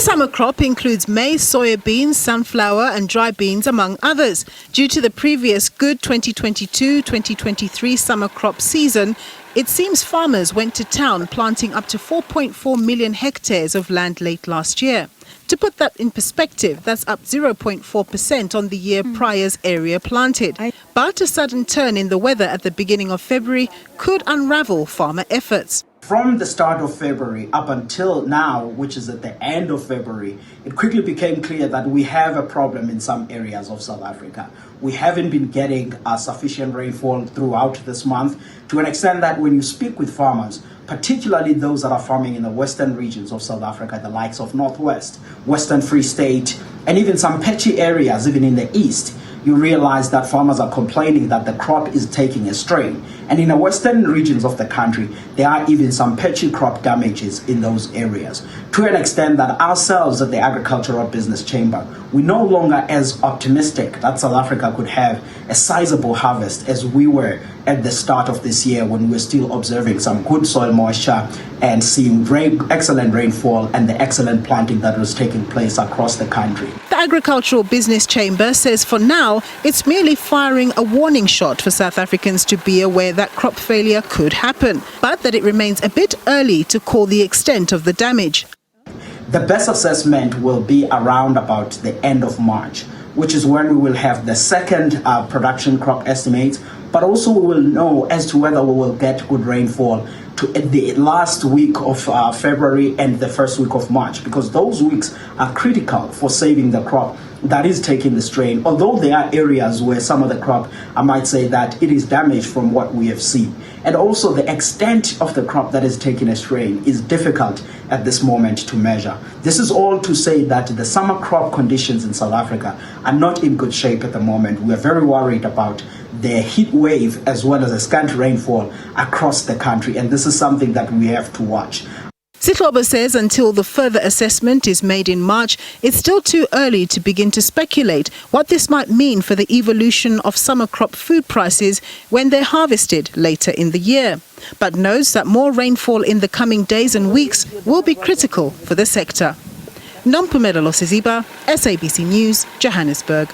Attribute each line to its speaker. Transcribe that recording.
Speaker 1: summer crop includes maize, soya beans, sunflower and dry beans, among others. Due to the previous good 2022-2023 summer crop season, it seems farmers went to town planting up to 4.4 million hectares of land late last year. To put that in perspective, that's up 0.4% on the year prior's area planted. But a sudden turn in the weather at the beginning of February could unravel farmer efforts.
Speaker 2: From the start of February up until now, which is at the end of February, it quickly became clear that we have a problem in some areas of South Africa. We haven't been getting sufficient rainfall throughout this month, to an extent that when you speak with farmers, particularly those that are farming in the western regions of South Africa, the likes of Northwest, Western Free State, and even some patchy areas even in the east, you realize that farmers are complaining that the crop is taking a strain. And in the western regions of the country, there are even some patchy crop damages in those areas, to an extent that ourselves at the Agricultural Business Chamber, we're no longer as optimistic that South Africa could have a sizable harvest as we were at the start of this year, when we were still observing some good soil moisture and seeing excellent rainfall and the excellent planting that was taking place across the country.
Speaker 1: The Agricultural Business Chamber says for now, it's merely firing a warning shot for South Africans to be aware that crop failure could happen, but that it remains a bit early to call the extent of the damage.
Speaker 2: The best assessment will be around about the end of March, which is when we will have the second production crop estimates, but also we will know as to whether we will get good rainfall to the last week of February and the first week of March, because those weeks are critical for saving the crop that is taking the strain, although there are areas where some of the crop, I might say that it is damaged from what we have seen. And also the extent of the crop that is taking a strain is difficult at this moment to measure. This is all to say that the summer crop conditions in South Africa are not in good shape at the moment. We are very worried about the heat wave as well as a scant rainfall across the country, and this is something that we have to watch.
Speaker 1: Sihlobo says until the further assessment is made in March, it's still too early to begin to speculate what this might mean for the evolution of summer crop food prices when they're harvested later in the year, but knows that more rainfall in the coming days and weeks will be critical for the sector. Nompumelelo Siziba, SABC News, Johannesburg.